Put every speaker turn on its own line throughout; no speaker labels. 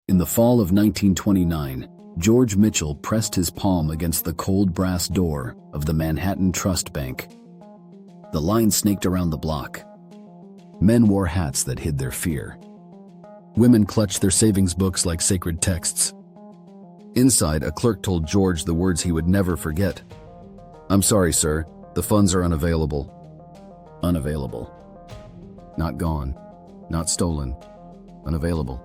In the fall of 1929, George Mitchell pressed his palm against the cold brass door of the Manhattan Trust Bank. The line snaked around the block. Men wore hats that hid their fear. Women clutched their savings books like sacred texts. Inside, a clerk told George the words he would never forget. "I'm sorry, sir. The funds are unavailable." Unavailable. Not gone. Not stolen. Unavailable.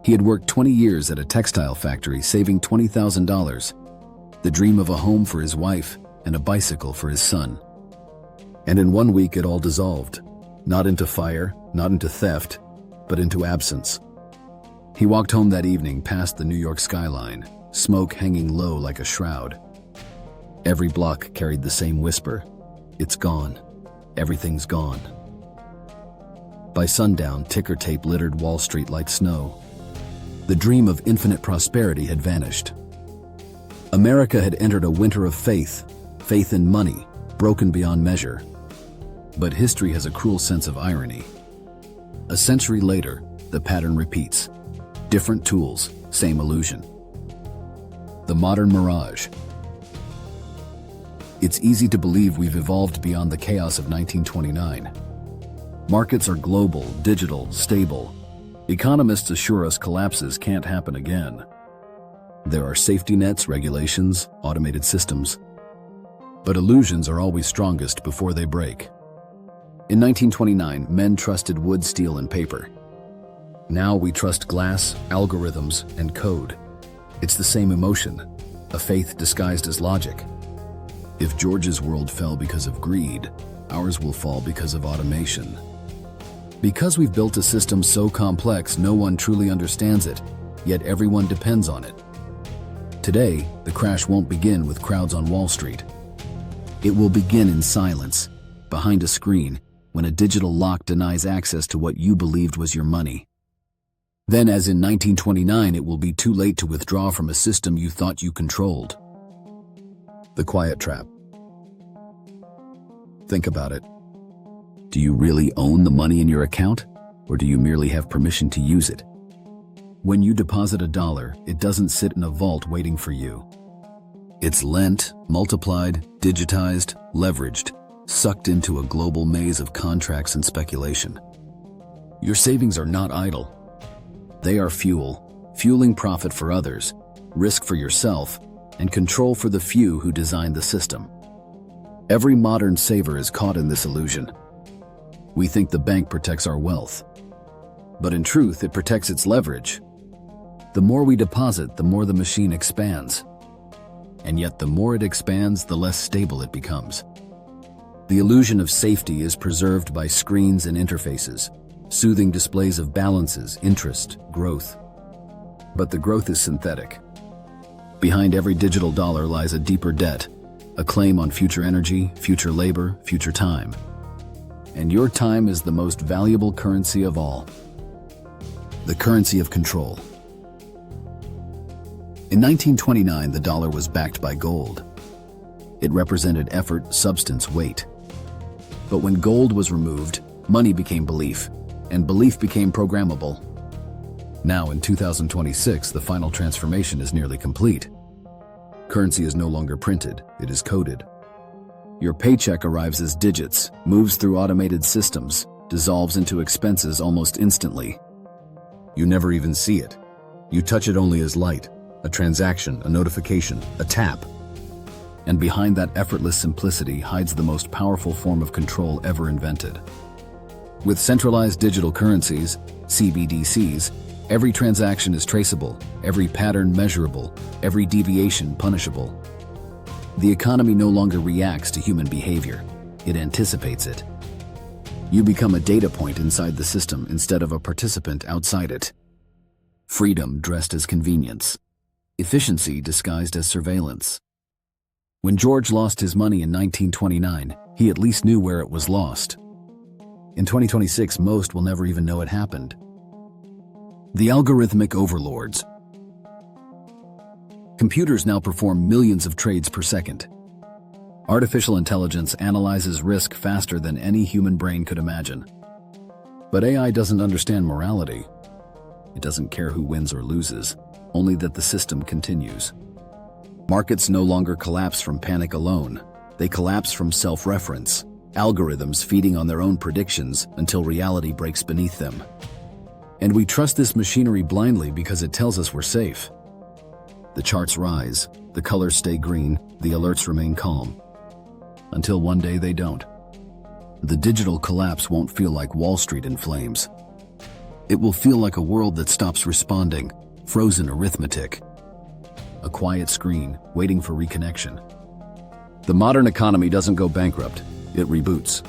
He had worked 20 years at a textile factory, saving $20,000, the dream of a home for his wife and a bicycle for his son. And in 1 week it all dissolved, not into fire, not into theft, but into absence. He walked home that evening past the New York skyline, smoke hanging low like a shroud. Every block carried the same whisper: "It's gone. Everything's gone." By sundown, ticker tape littered Wall Street like snow. The dream of infinite prosperity had vanished. America had entered a winter of faith in money, broken beyond measure. But history has a cruel sense of irony. A century later, the pattern repeats. Different tools, same illusion. The modern mirage. It's easy to believe we've evolved beyond the chaos of 1929. Markets are global, digital, stable. Economists assure us collapses can't happen again. There are safety nets, regulations, automated systems. But illusions are always strongest before they break. In 1929, men trusted wood, steel, and paper. Now we trust glass, algorithms, and code. It's the same emotion, a faith disguised as logic. If George's world fell because of greed, ours will fall because of automation. Because we've built a system so complex, no one truly understands it, yet everyone depends on it. Today, the crash won't begin with crowds on Wall Street. It will begin in silence, behind a screen, when a digital lock denies access to what you believed was your money. Then, as in 1929, it will be too late to withdraw from a system you thought you controlled. The quiet trap. Think about it. Do you really own the money in your account, or do you merely have permission to use it? When you deposit $1, it doesn't sit in a vault waiting for you. It's lent, multiplied, digitized, leveraged, sucked into a global maze of contracts and speculation. Your savings are not idle. They are fuel, fueling profit for others, risk for yourself, and control for the few who designed the system. Every modern saver is caught in this illusion. We think the bank protects our wealth, but in truth, it protects its leverage. The more we deposit, the more the machine expands. And yet the more it expands, the less stable it becomes. The illusion of safety is preserved by screens and interfaces, soothing displays of balances, interest, growth. But the growth is synthetic. Behind every digital dollar lies a deeper debt, a claim on future energy, future labor, future time. And your time is the most valuable currency of all. The currency of control. In 1929, the dollar was backed by gold. It represented effort, substance, weight. But when gold was removed, money became belief, and belief became programmable. Now, in 2026, the final transformation is nearly complete. Currency is no longer printed, it is coded. Your paycheck arrives as digits, moves through automated systems, dissolves into expenses almost instantly. You never even see it. You touch it only as light, a transaction, a notification, a tap. And behind that effortless simplicity hides the most powerful form of control ever invented. With centralized digital currencies, CBDCs, every transaction is traceable, every pattern measurable, every deviation punishable. The economy no longer reacts to human behavior, it anticipates it. You become a data point inside the system instead of a participant outside it. Freedom dressed as convenience. Efficiency disguised as surveillance. When George lost his money in 1929, he at least knew where it was lost. In 2026, most will never even know it happened. The algorithmic overlords. Computers now perform millions of trades per second. Artificial intelligence analyzes risk faster than any human brain could imagine. But AI doesn't understand morality. It doesn't care who wins or loses, only that the system continues. Markets no longer collapse from panic alone. They collapse from self-reference, algorithms feeding on their own predictions until reality breaks beneath them. And we trust this machinery blindly because it tells us we're safe. The charts rise, the colors stay green, the alerts remain calm. Until one day they don't. The digital collapse won't feel like Wall Street in flames. It will feel like a world that stops responding, frozen arithmetic. A quiet screen, waiting for reconnection. The modern economy doesn't go bankrupt, it reboots.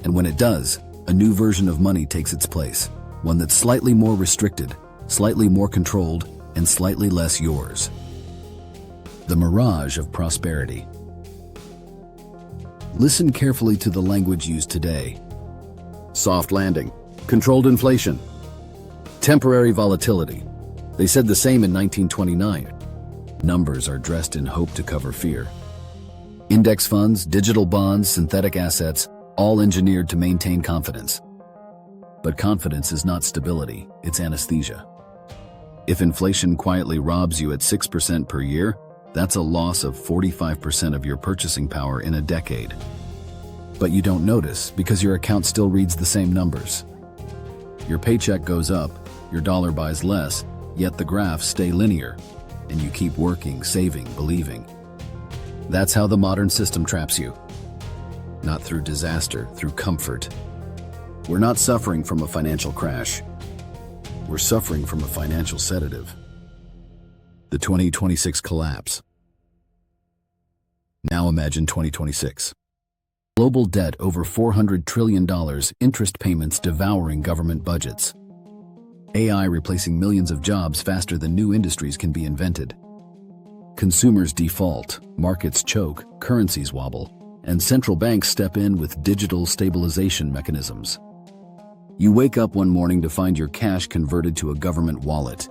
And when it does, a new version of money takes its place, one that's slightly more restricted, slightly more controlled, and slightly less yours. The mirage of prosperity. Listen carefully to the language used today. Soft landing, controlled inflation, temporary volatility. They said the same in 1929. Numbers are dressed in hope to cover fear. Index funds, digital bonds, synthetic assets, all engineered to maintain confidence. But confidence is not stability, it's anesthesia. If inflation quietly robs you at 6% per year, that's a loss of 45% of your purchasing power in a decade. But you don't notice because your account still reads the same numbers. Your paycheck goes up, your dollar buys less, yet the graphs stay linear, and you keep working, saving, believing. That's how the modern system traps you. Not through disaster, through comfort. We're not suffering from a financial crash. We're suffering from a financial sedative. The 2026 collapse. Now imagine 2026. Global debt over $400 trillion, interest payments devouring government budgets. AI replacing millions of jobs faster than new industries can be invented. Consumers default, markets choke, currencies wobble, and central banks step in with digital stabilization mechanisms. You wake up one morning to find your cash converted to a government wallet.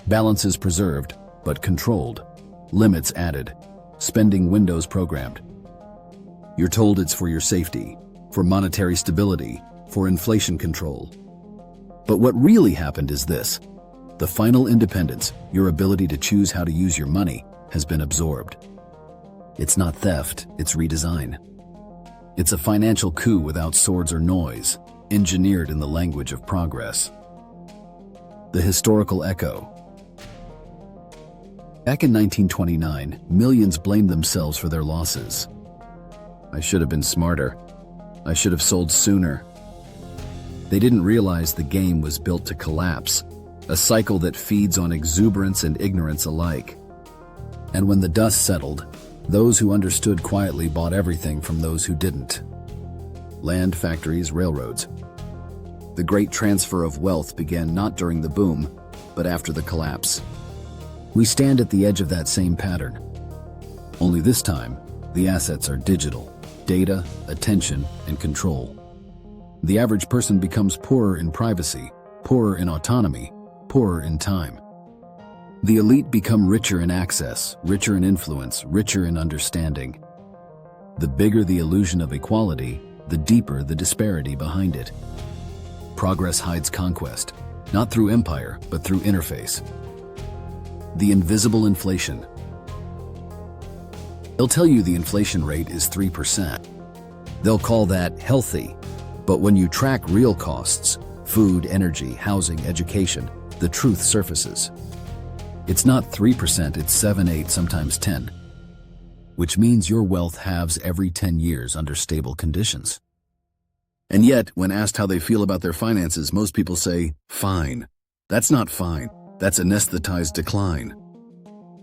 Balances preserved, but controlled. Limits added. Spending windows programmed. You're told it's for your safety, for monetary stability, for inflation control. But what really happened is this. The final independence, your ability to choose how to use your money, has been absorbed. It's not theft, it's redesign. It's a financial coup without swords or noise, engineered in the language of progress. The historical echo. Back in 1929, millions blamed themselves for their losses. I should have been smarter. I should have sold sooner. They didn't realize the game was built to collapse, a cycle that feeds on exuberance and ignorance alike. And when the dust settled, those who understood quietly bought everything from those who didn't. Land, factories, railroads. The great transfer of wealth began not during the boom, but after the collapse. We stand at the edge of that same pattern. Only this time, the assets are digital: data, attention, and control. The average person becomes poorer in privacy, poorer in autonomy, poorer in time. The elite become richer in access, richer in influence, richer in understanding. The bigger the illusion of equality, the deeper the disparity behind it. Progress hides conquest, not through empire, but through interface. The invisible inflation. They'll tell you the inflation rate is 3%. They'll call that healthy. But when you track real costs, food, energy, housing, education, the truth surfaces. It's not 3%, it's 7, 8, sometimes 10. Which means your wealth halves every 10 years under stable conditions. And yet, when asked how they feel about their finances, most people say, fine. That's not fine. That's anesthetized decline.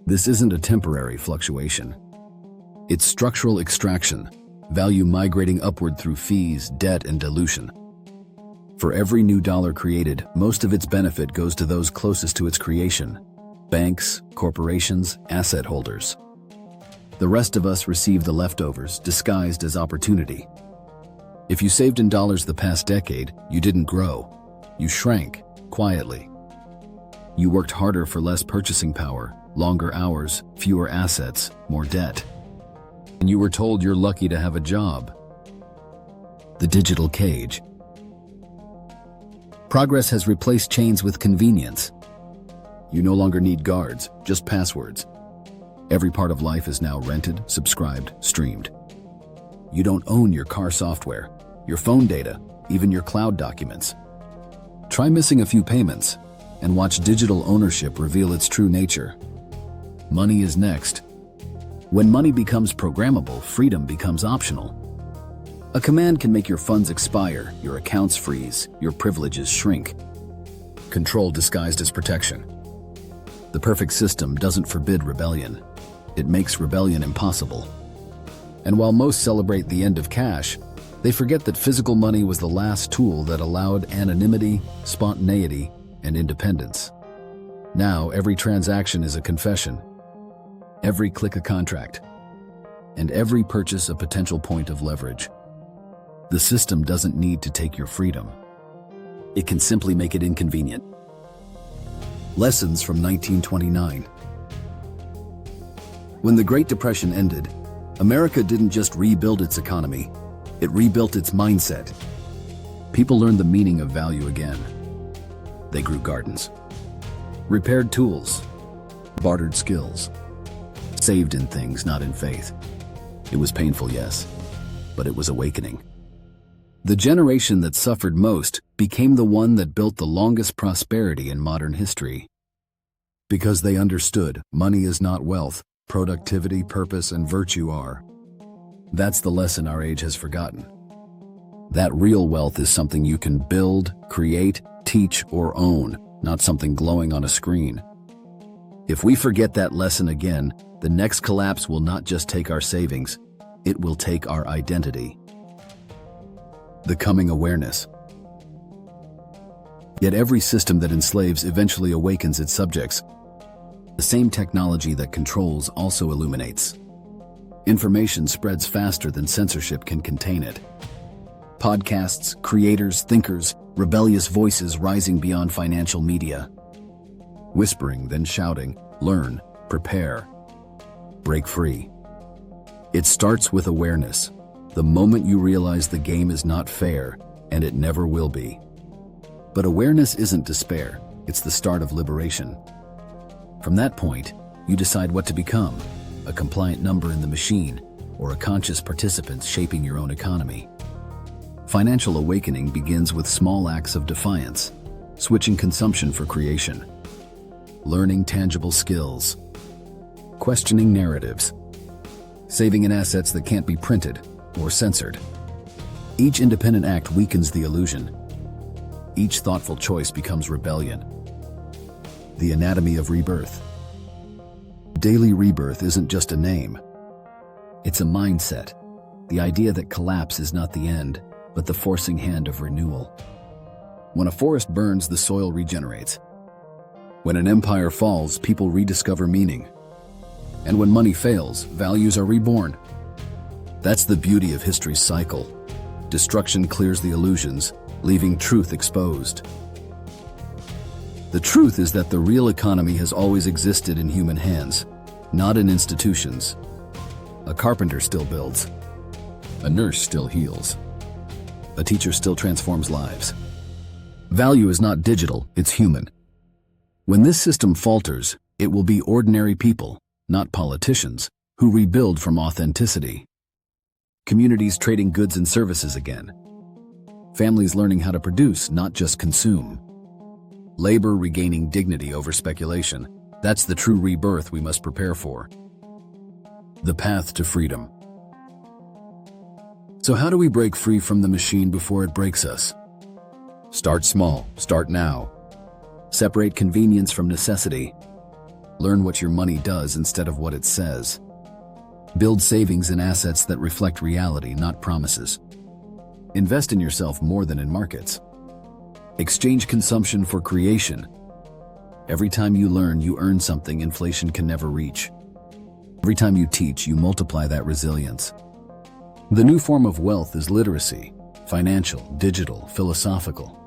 This isn't a temporary fluctuation. It's structural extraction, value migrating upward through fees, debt, and dilution. For every new dollar created, most of its benefit goes to those closest to its creation: banks, corporations, asset holders. The rest of us receive the leftovers, disguised as opportunity. If you saved in dollars the past decade, you didn't grow. You shrank, quietly. You worked harder for less purchasing power, longer hours, fewer assets, more debt. And you were told you're lucky to have a job. The digital cage. Progress has replaced chains with convenience. You no longer need guards, just passwords. Every part of life is now rented, subscribed, streamed. You don't own your car software, your phone data, even your cloud documents. Try missing a few payments and watch digital ownership reveal its true nature. Money is next. When money becomes programmable, freedom becomes optional. A command can make your funds expire, your accounts freeze, your privileges shrink. Control disguised as protection. The perfect system doesn't forbid rebellion. It makes rebellion impossible. And while most celebrate the end of cash, they forget that physical money was the last tool that allowed anonymity, spontaneity, and independence. Now, every transaction is a confession. Every click a contract. And every purchase a potential point of leverage. The system doesn't need to take your freedom. It can simply make it inconvenient. Lessons from 1929. When the Great Depression ended, America didn't just rebuild its economy, it rebuilt its mindset. People learned the meaning of value again. They grew gardens, repaired tools, bartered skills, saved in things, not in faith. It was painful, yes, but it was awakening. The generation that suffered most became the one that built the longest prosperity in modern history. Because they understood money is not wealth, productivity, purpose, and virtue are. That's the lesson our age has forgotten. That real wealth is something you can build, create, teach, or own, not something glowing on a screen. If we forget that lesson again, the next collapse will not just take our savings, it will take our identity. The coming awareness. Yet every system that enslaves eventually awakens its subjects. The same technology that controls also illuminates. Information spreads faster than censorship can contain it. Podcasts, creators, thinkers, rebellious voices rising beyond financial media. Whispering, then shouting, learn, prepare, break free. It starts with awareness. The moment you realize the game is not fair, and it never will be. But awareness isn't despair, it's the start of liberation. From that point, you decide what to become, a compliant number in the machine, or a conscious participant shaping your own economy. Financial awakening begins with small acts of defiance, switching consumption for creation, learning tangible skills, questioning narratives, saving in assets that can't be printed or censored. Each independent act weakens the illusion. Each thoughtful choice becomes rebellion. The anatomy of rebirth. Daily Rebirth isn't just a name. It's a mindset. The idea that collapse is not the end, but the forcing hand of renewal. When a forest burns, the soil regenerates. When an empire falls, people rediscover meaning. And when money fails, values are reborn. That's the beauty of history's cycle. Destruction clears the illusions, leaving truth exposed. The truth is that the real economy has always existed in human hands, not in institutions. A carpenter still builds. A nurse still heals. A teacher still transforms lives. Value is not digital, it's human. When this system falters, it will be ordinary people, not politicians, who rebuild from authenticity. Communities trading goods and services again. Families learning how to produce, not just consume. Labor regaining dignity over speculation. That's the true rebirth we must prepare for. The path to freedom. So how do we break free from the machine before it breaks us? Start small, start now. Separate convenience from necessity. Learn what your money does instead of what it says. Build savings and assets that reflect reality, not promises. Invest in yourself more than in markets. Exchange consumption for creation. Every time you learn, you earn something inflation can never reach. Every time you teach, you multiply that resilience. The new form of wealth is literacy, financial, digital, philosophical.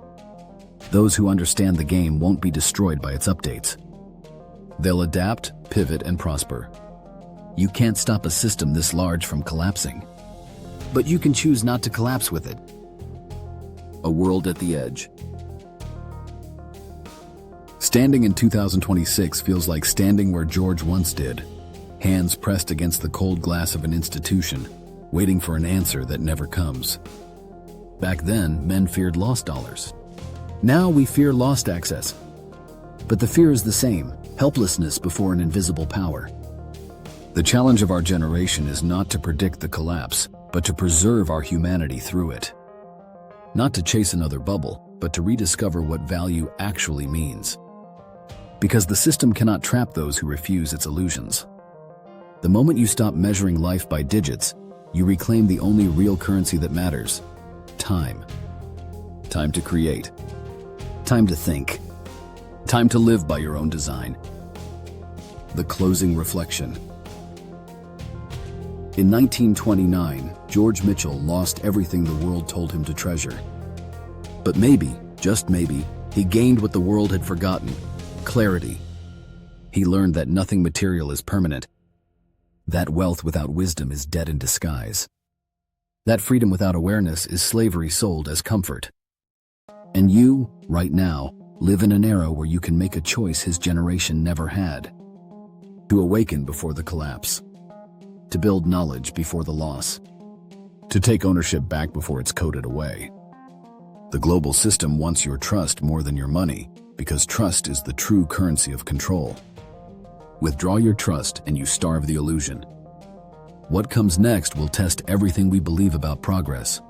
Those who understand the game won't be destroyed by its updates. They'll adapt, pivot, and prosper. You can't stop a system this large from collapsing. But you can choose not to collapse with it. A world at the edge. Standing in 2026 feels like standing where George once did, hands pressed against the cold glass of an institution, waiting for an answer that never comes. Back then, men feared lost dollars. Now we fear lost access. But the fear is the same, helplessness before an invisible power. The challenge of our generation is not to predict the collapse, but to preserve our humanity through it. Not to chase another bubble, but to rediscover what value actually means. Because the system cannot trap those who refuse its illusions. The moment you stop measuring life by digits, you reclaim the only real currency that matters: time. Time to create. Time to think. Time to live by your own design. The closing reflection. In 1929, George Mitchell lost everything the world told him to treasure. But maybe, just maybe, he gained what the world had forgotten: clarity. He learned that nothing material is permanent, that wealth without wisdom is debt in disguise, that freedom without awareness is slavery sold as comfort. And you, right now, live in an era where you can make a choice his generation never had: to awaken before the collapse, to build knowledge before the loss, to take ownership back before it's coded away. The global system wants your trust more than your money, because trust is the true currency of control. Withdraw your trust and you starve the illusion. What comes next will test everything we believe about progress.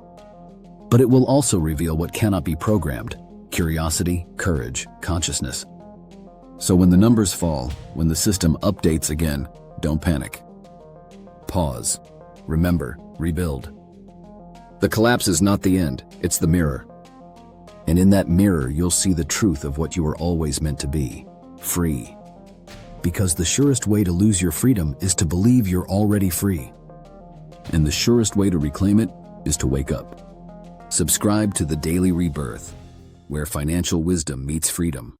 But it will also reveal what cannot be programmed: curiosity, courage, consciousness. So when the numbers fall, when the system updates again, don't panic. Pause. Remember, rebuild. The collapse is not the end, it's the mirror. And in that mirror, you'll see the truth of what you were always meant to be: free. Because the surest way to lose your freedom is to believe you're already free. And the surest way to reclaim it is to wake up. Subscribe to the Daily Rebirth, where financial wisdom meets freedom.